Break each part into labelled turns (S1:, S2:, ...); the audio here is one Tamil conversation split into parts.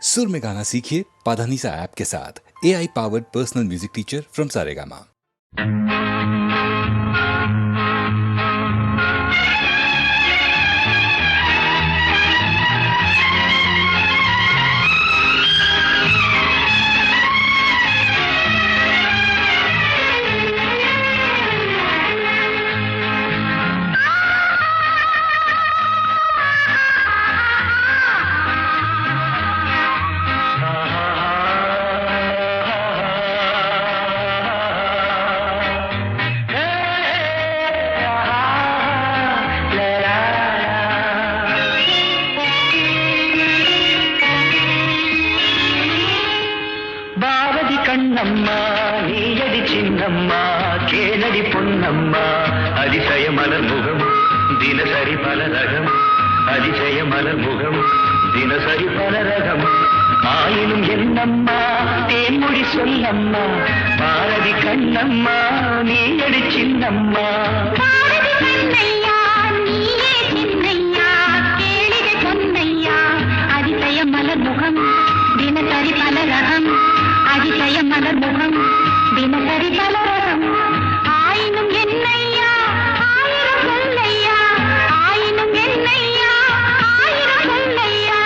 S1: सुर में गाना सीखिए पाधानीसा ऐप के साथ। AI powered personal music teacher from Saregama.
S2: கண்ணம்மா நீயடி சின்னம்மா கேளடி பொன்னம்மா அதிசய மலர் முகம் தினசரி பல ரகம் அதிசய மலர் முகம் தினசரி பல ரகம் ஆயினும் என்னம்மா தேன்மொழி சொல்லம்மா பாரதி கண்ணம்மா நீயடி சின்னம்மா அதிசய மலர் முகம் தினசரி பல ரகம் அதிசய மலர் முகம் தினசரி பலரகம் ஆயினும் என்னையா ஆயிரம் சொல்லையா ஆயினும் என்னையா ஆயிரம் சொல்லையா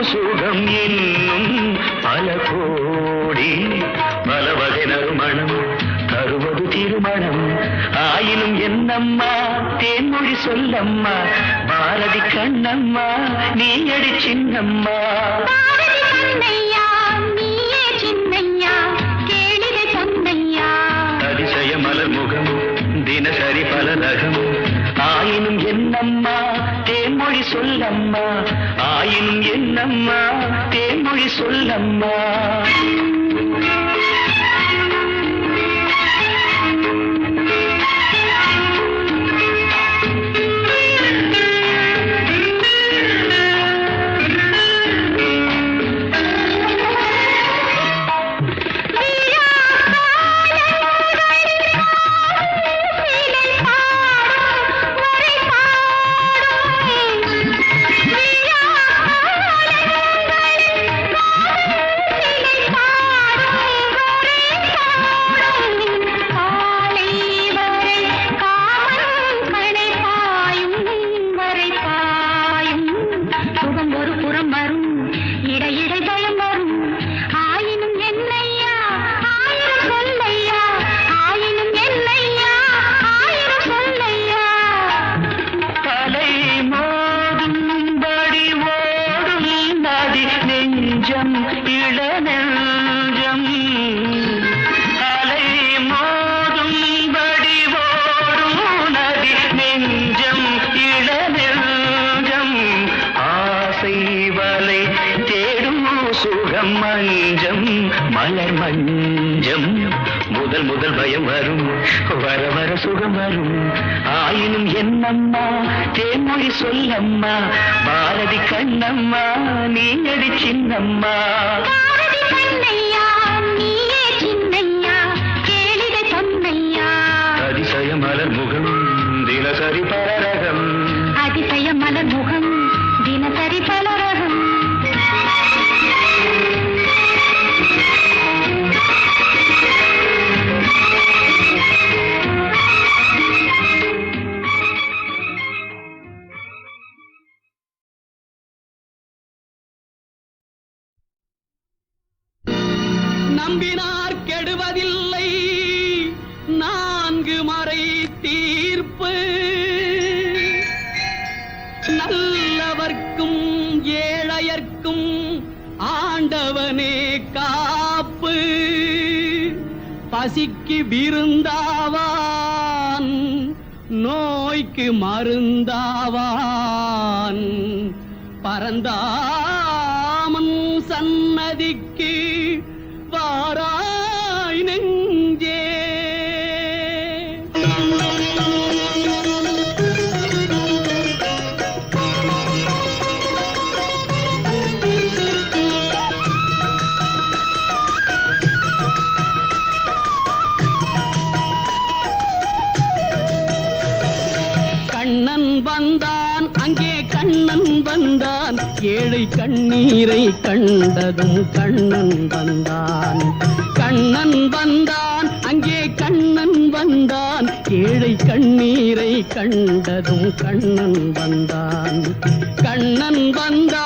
S2: சுகம் என்னும் பல கோடி பல வகை நறுமணம் தருவது திருமணம் ஆயினும் என்னம்மா தேன்மொழி சொல்லம்மா பாரதி கண்ணம்மா நீயடி சின்னம்மா அதிசய மலர் முகம் தினசரி பல ரகம் ஆயினும் என்னம்மா தேன்மொழி சொல்லம்மா ஆயினும் என்னம்மா தேன்மொழி சொல்லம்மா மலர் மஞ்சம் முதல் முதல் பயம் வரும் வர வர சுகம் வரும் ஆயினும் என்னம்மா தேன்மொழி சொல்லம்மா பாரதி கண்ணம்மா நீயடி சின்னம்மா பாரதி கண்ணையா நீயே
S3: நம்பினார் கெடுவதில்லை நான்கு மறை தீர்ப்பு நல்லவர்க்கும் ஏழையர்க்கும் ஆண்டவனே காப்பு பசிக்கு விருந்தாவான் நோய்க்கு மருந்தாவான் பரந்தாமன் சன்னதிக்கு வாராய் நெஞ்சே. கண்ணன் வந்தான் அங்கே கண்ணன் வந்தான் ஏழை கண்ணீரை கண்டதும் கண்ணன் வந்தான். கண்ணன் வந்தான் அங்கே கண்ணன் வந்தான் ஏழை கண்ணீரை கண்டதும் கண்ணன் வந்தான். கண்ணன் வந்தான்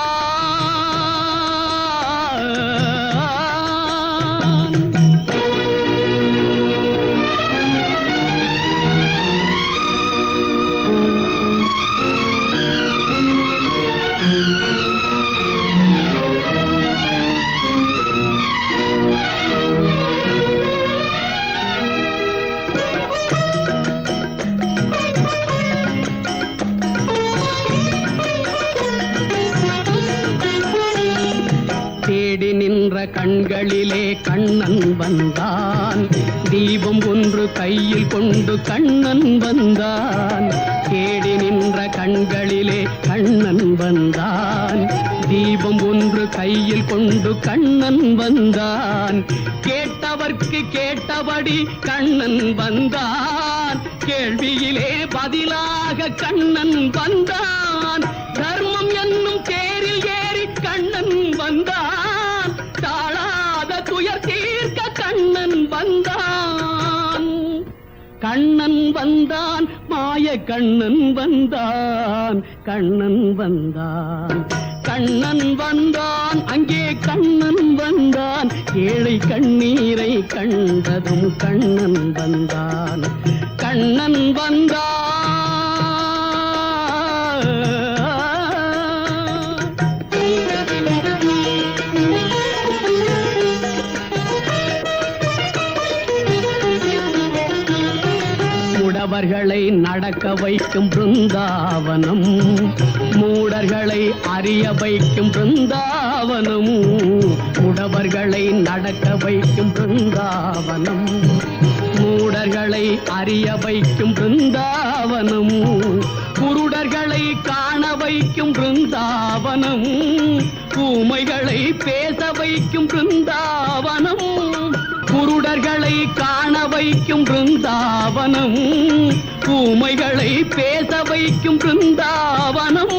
S3: தேடி நின்ற கண்களிலே கண்ணன் வந்தான். தீபம் ஒன்று கையில் கொண்டு கண்ணன் வந்தான். தேடி நின்ற கண்களிலே கண்ணன் வந்தான். தீபம் ஒன்று கையில் கொண்டு கண்ணன் வந்தான். கேட்டவர்க்கு கேட்டபடி கண்ணன் வந்தான். கேள்வியிலே பதிலாக கண்ணன் வந்தான். தர்மம் என்னும் தேரில் ஏறி கண்ணன் வந்தான். தாழாத துயர் தீர்க்க கண்ணன் வந்தான். கண்ணன் வந்தான் மாய கண்ணன் வந்தான். கண்ணன் வந்தான் கண்ணன் வந்தான் அங்கே கண்ணன் வந்தான் ஏழை கண்ணீரை கண்டதும் கண்ணன் வந்தான். கண்ணன் வந்தான் முடவர்களை நடக்க வைக்கும் பிருந்தாவனம். மூடர்களை அறிய வைக்கும் பிருந்தாவனம். முடவர்களை நடக்க வைக்கும் பிருந்தாவனம். மூடர்களை அறிய வைக்கும் பிருந்தாவனம். குருடர்களை காண வைக்கும் பிருந்தாவனம். ஊமைகளை பேச வைக்கும் பிருந்தாவனம். குருடர்களை காண வைக்கும் பிருந்தாவனம். ஊமைகளை பேச வைக்கும் பிருந்தாவனம்.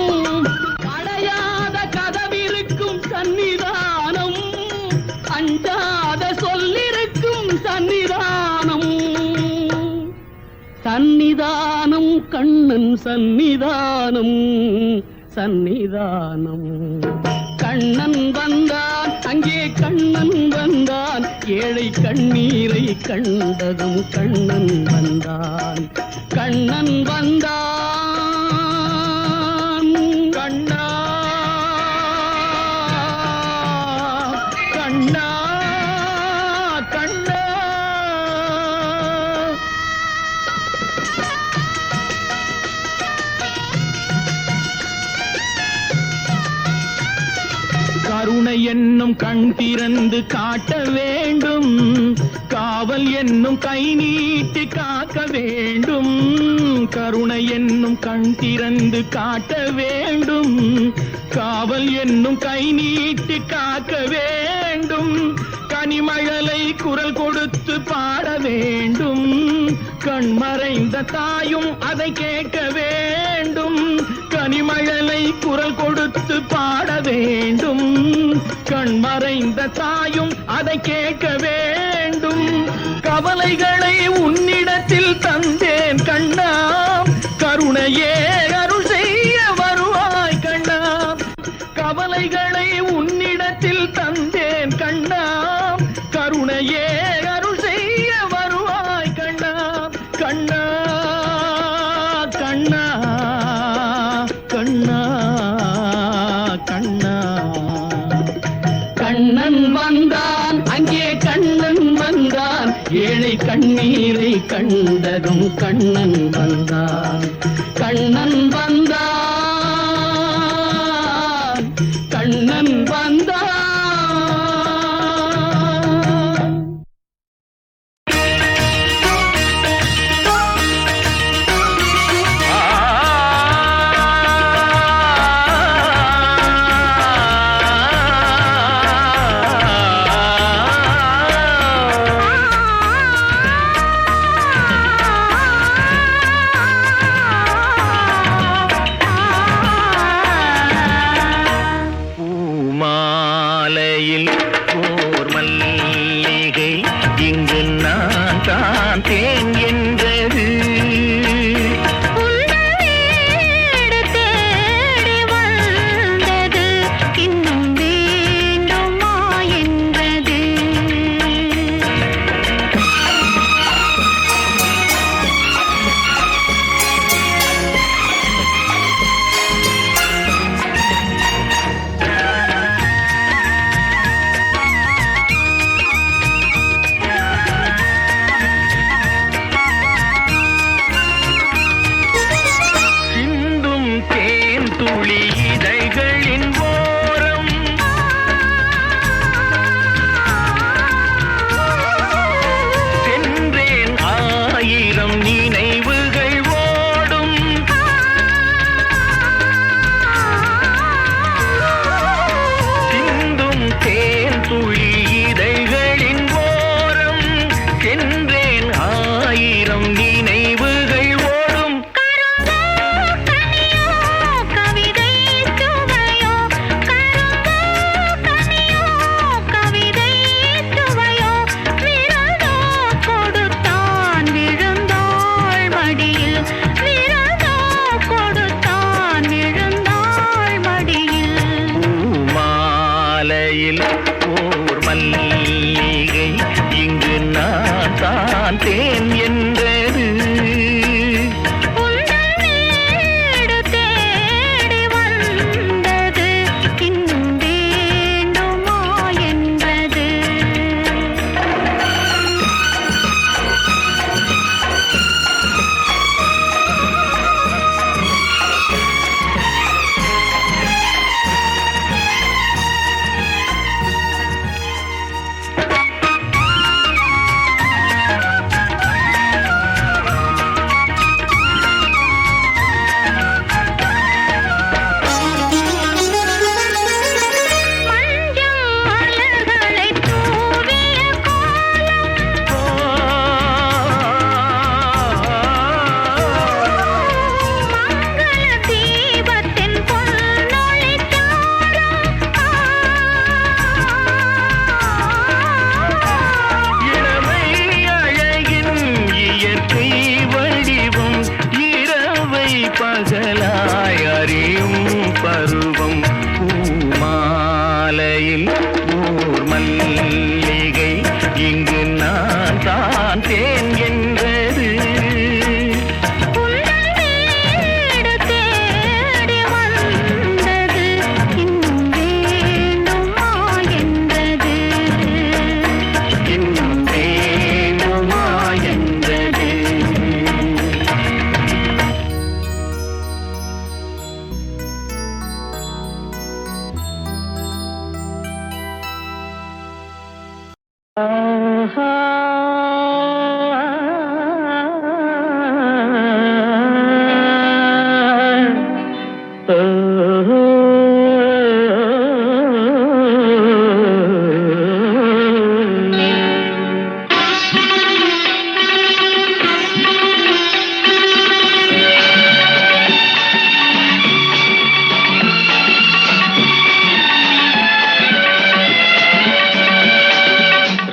S3: அடையாத கதவிருக்கும் சன்னிதானம். அஞ்சாத சொல்லிருக்கும் சன்னிதானம். சன்னிதானம் கண்ணன் சன்னிதானம். சன்னிதானம் கண்ணன் வந்தான் அங்கே கண்ணன் வந்தான் ஏழை கண்ணீரை கண்டதும் கண்ணன் வந்தான். கண்ணன் வந்தான் கண்ணா கண்ணா கண்ணா. கருணை என்னும் கண் திறந்து காட்ட வேண்டும். காவல் என்னும் கை நீட்டி காக்க வேண்டும். கருணை என்னும் கண் திறந்து காட்ட வேண்டும். காவல் என்னும் கை நீட்டி காக்க வேண்டும். கனிமழலை குரல் கொடுத்து பாட வேண்டும். கண்மறைந்த தாயும் அதை கேட்க வேண்டும். கனிமழலை குரல் கொடுத்து பாட வேண்டும். கண்மறைந்த தாயும் அதை கேட்க வேண்டும். கவலைகளை உன்னிடத்தில் தந்தேன் கண்ணா. கருணையே அருள் செய்ய வருவாய் கண்ணா. கவலைகளை உன்னிடத்தில் தந்தேன் கண்ணா. கருணை துணையே அருள் செய்ய வருவாய் கண்ணா கண்ணா கண்ணா கண்ணா கண்ணா. கண்ணன் வந்தான் அங்கே கண்ணன் வந்தான், ஏழை கண்ணீரை கண்டதும் கண்ணன் வந்தான். கண்ணன் வந்தான், கண்ணன் வந்தான்.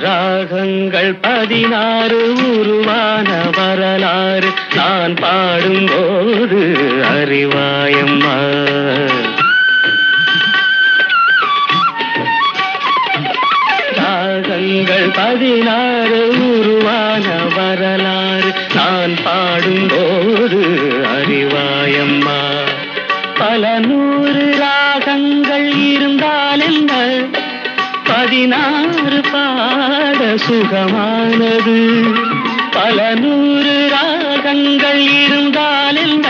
S3: ராகங்கள் 16 உருவான வரலாறு நான் பாடும்போது அறிவாயம்மா. ராகங்கள் ராகங்கள் 16 உருவான வரலாறு நான் பாடும்போது அறிவாயம்மா. பல 100 ராகங்கள் இருந்தால் என்ன, 16 பாட சுகமானது. பல 100 ராகங்கள் இருந்தால் என்ன,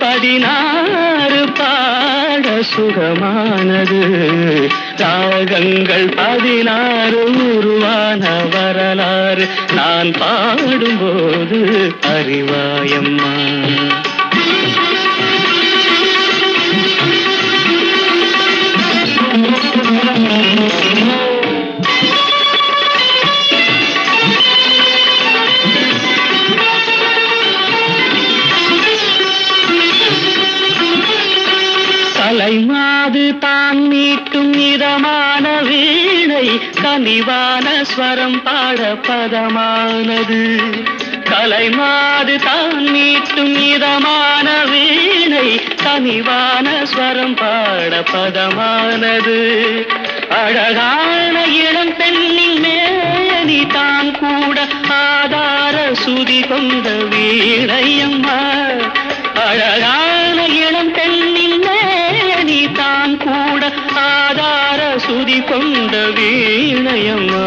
S3: 16 பாட சுகமானது. ராகங்கள் 16 உருவான வரலாறு நான் பாடும்போது அறிவாயம்மா. கலைமாது தான் மீட்டும் இதமான வீணை, கனிவான ஸ்வரம் பாட பதமானது. கலைமாது தான் மீட்டும் இதமான வீணை, கனிவான ஸ்வரம் பாட பதமானது. அழகான இளம் பெண்ணின் மேனி தான் கூட ஆதார சுதி கொண்ட வீணையம்மா. அழகான இளம் பெண்ணின் மேனி தான் கூட ஆதார சுதி கொண்ட வீணையம்மா.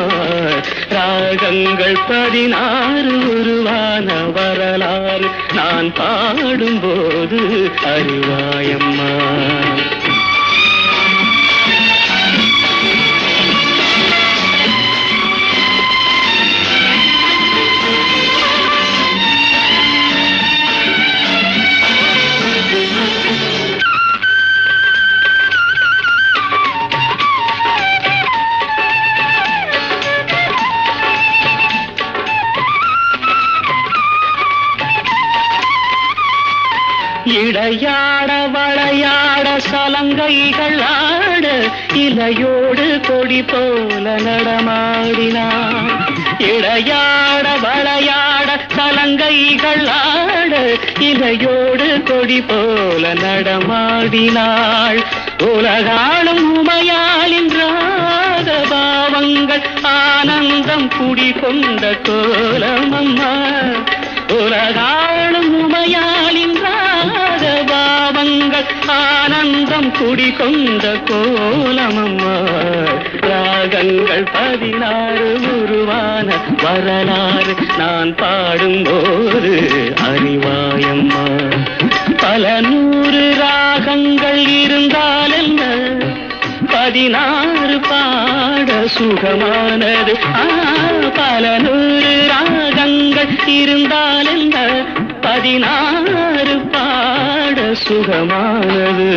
S3: ராகங்கள் 16 உருவான வரலாறு நான் பாடும்போது அறிவாயம்மா. இடையாட வளையாட சலங்கைகள் ஆட, இலையோடு கொடி போல நடமாடினான். இடையாட வளையாட சலங்கைகள் ஆட, இலையோடு கொடி போல நடமாடினாள். உலகாளும் உமையாளின் ராக பாவங்கள் ஆனந்தம் குடிகொண்ட கோலமம்மா. உலகாளும் உமையாளின் பாவங்கள் ஆனந்தம் குடிகொண்ட கோலமம்மா. ராகங்கள் 16 உருவான வரலாறு நான் பாடும்போது அறிவாயம்மா. பல 100 ராகங்கள் இருந்தால் என்ன, 16 பாட சுகமானது. பல 100 ராகங்கள் இருந்தால் என்ன, 16 பாட சுகமானது.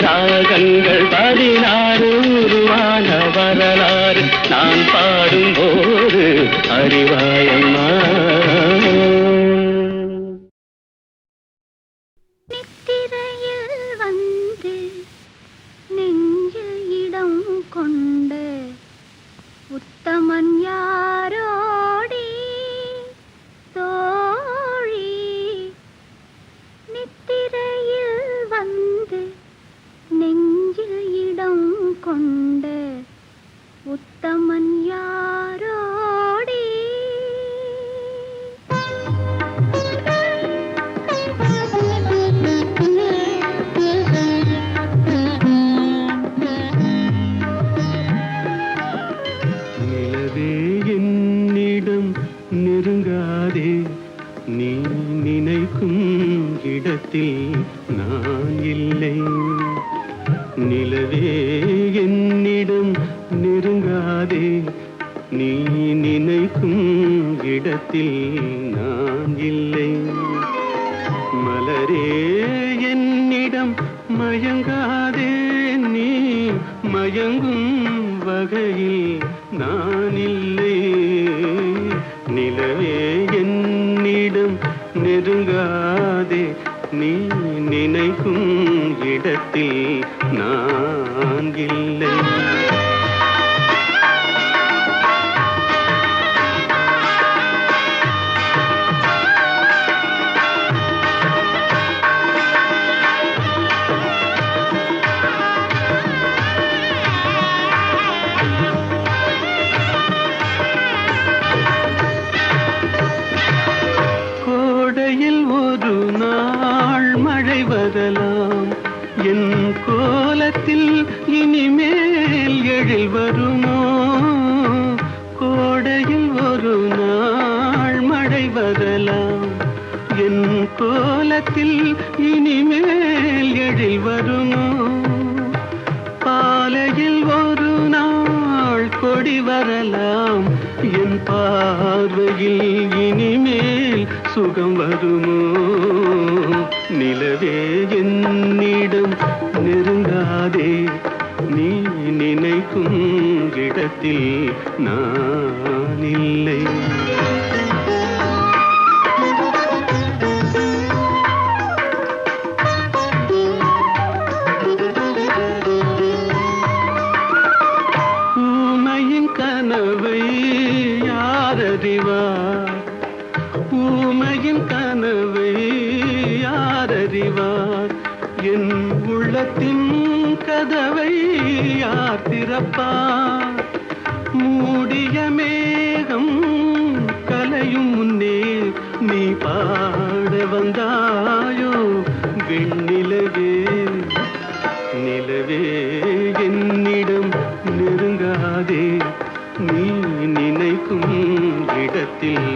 S3: ராகங்கள் 16 உருவான வரலாறு நான் பாடும்போது அறிவாயம்மா.
S4: நித்திரையில் வந்து நெஞ்சில் இடம் கொண்டு உத்தமன் யாரோடி தோழி. நித்திரையில் வந்து நெஞ்சில் இடம் கொண்டு உத்தமன் யாரோடி.
S3: நிலவே என்னிடம் நெருங்காதே, நீ நினைக்கும் இடத்தில் நான் இல்லை. நிலவே என்னிடம் நெருங்காதே, நீ நினைக்கும் இடத்தில் நான் இல்லை. மலரே என்னிடம் மயங்காதே, நீ மயங்கும் வகையில் நான் இல்லை. நிலவே என்னிடம் நெருங்காதே, நீ நினைக்கும் இடத்தில் நான் இல்லை. கோலத்தில் இனிமேல் எழில் வருமோ கோடையில் ஒரு நாள் மழை வரலாம் என் கோலத்தில் இனிமேல் எழில் வருமோ பாலையில் ஒரு நாள் கொடி வரலாம் என் பார்வையில் இனிமேல் சுகம் வருமோ நிலவே என்னிடம் நெருங்காதே நீ நினைக்கும் இடத்தில் நான் இல்லை கனவை யாரறிவார் ஊமையின் கனவை யாரறிவார் என் உள்ளத்தின் கதவை யார் திறப்பார் மூடிய மேகம் கலையும் முன்னே நீ பாட வந்தாயோ வெண்ணிலவே நிலவே என்னிடம் நெருங்காதே நீ நினைக்கும் இடத்தில்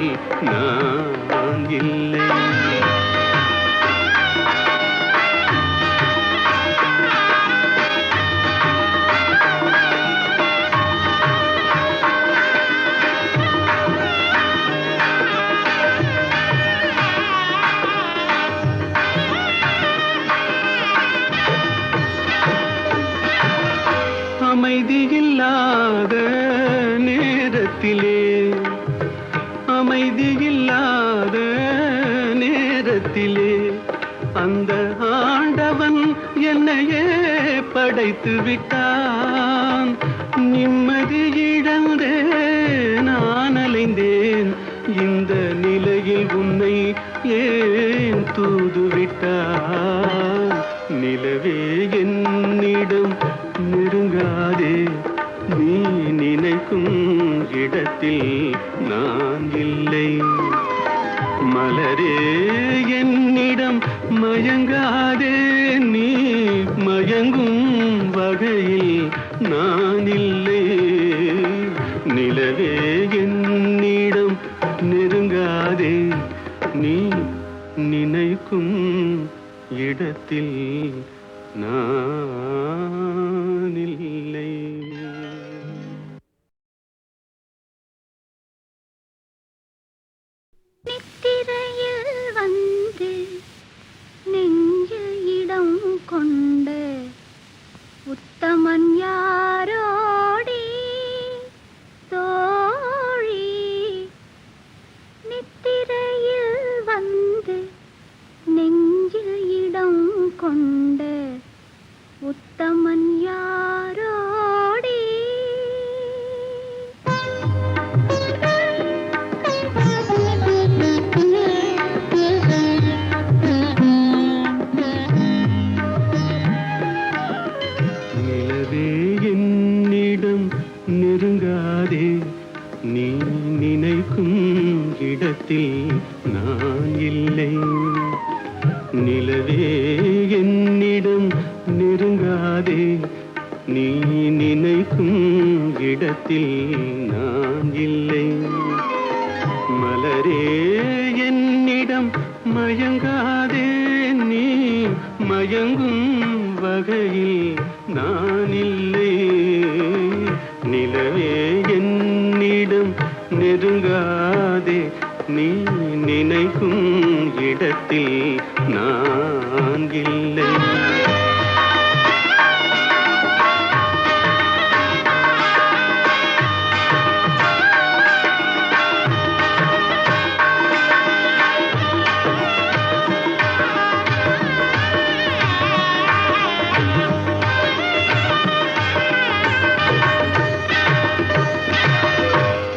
S3: நான் இல்லை அமைதியில்லாத நேரத்திலே அமைதியில்லாத நேரத்திலே அந்த ஆண்டவன் என்னையே படைத்து விட்டான் நிம்மதி இழந்தே நான் அலைந்தேன் இந்த நிலையில் உன்னை ஏன் தூது விட்டான் நிலவே என்னிடம் நெருங்காதே நீ நினைக்கும் இடத்தில் நான் இல்லை மலரே என்னிடம் மயங்காதே நீ மயங்கும் வகையில் நான் இல்லை நிலவே என்னிடம் நெருங்காதே நீ நினைக்கும் இடத்தில் நான் இல்லை
S4: நித்திரையில் வந்து நெஞ்சில் இடம் கொண்ட உத்தமன் யாரோடி தோழி நித்திரையில் வந்து நெஞ்சில் இடம் கொண்ட உத்தமன் யாரோடி
S3: நிலவே என்னிடம் நெருங்காதே நீ நினைக்கும் இடத்தில் நான் இல்லை நிலவே என்னிடம் நெருங்காதே நீ நினைக்கும் இடத்தில் நான் இல்லை மலரே என்னிடம் மயங்காதே நீ மயங்கும் வகையில் நான் இல்லை நிலவே என்னிடம் நெருங்காதே நீ நினைக்கும் இடத்தில் நான் இல்லை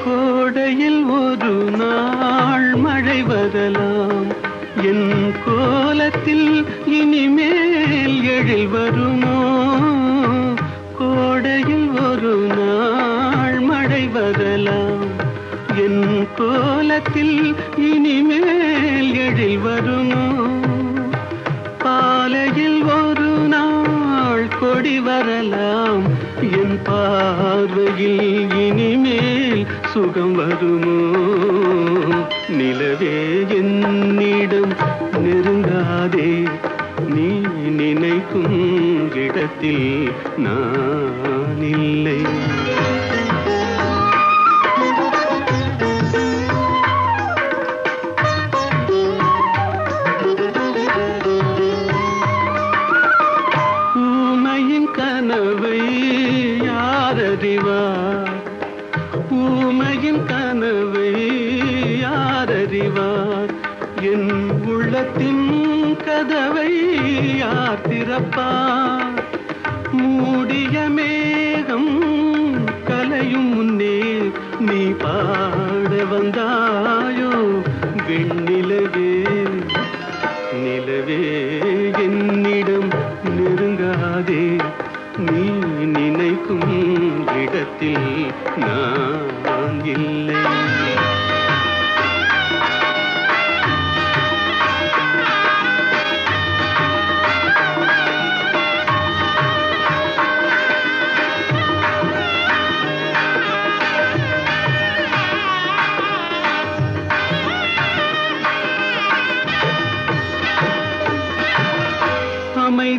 S3: கோடையில் ஒரு நாள் மழை வரலாம் என் கோலத்தில் இனிமேல் எழில் வருமோ கோடையில் ஒரு நாள் மழை வரலாம் என் கோலத்தில் இனிமேல் எழில் வருமோ பாலையில் ஒரு நாள் ஓடி வரலாம் என் பார்வையில் இனிமேல் சுகம் வருமோ நிலவே என்னிடம் நெருங்காதே நீ நினைக்கும் இடத்தில் நான் இல்லை ஊமையின் கனவை யாரறிவார் ஊமையின் கனவை யாரறிவார் என் உள்ளத்தின் கதவை யார் திறப்பார் மூடிய மேகம் கலையும் முன்னே நீ பாட வந்தாயோ வெண்ணிலவே நிலவே என்னிடம் நெருங்காதே நீ நினைக்கும் இடத்தில் நான் இல்லை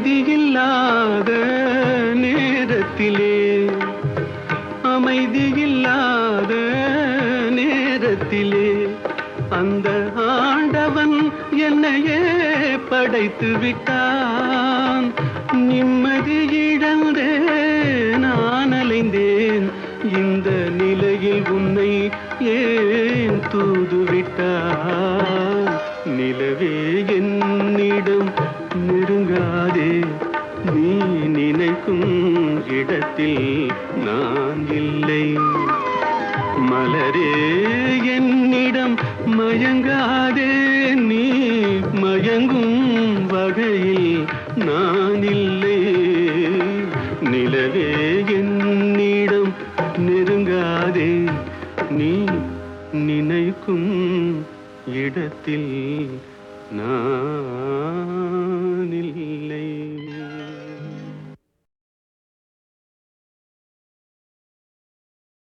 S3: அமைதியில்லாத நேரத்திலே அமைதியில்லாத நேரத்திலே அந்த ஆண்டவன் என்னையே படைத்து விட்டான் நிம்மதி இழந்தே நான் அலைந்தேன் இந்த நிலையில் உன்னை ஏன் தூது விட்டான் நிலவே என்னிடம் நெருங்காதே நீ நினைக்கும் இடத்தில் நான் இல்லை மலரே என்னிடம் மயங்காதே நீ மயங்கும் வகையில் நான் இல்லை நிலவே என்னிடம் நெருங்காதே நீ நினைக்கும் இடத்தில் நான்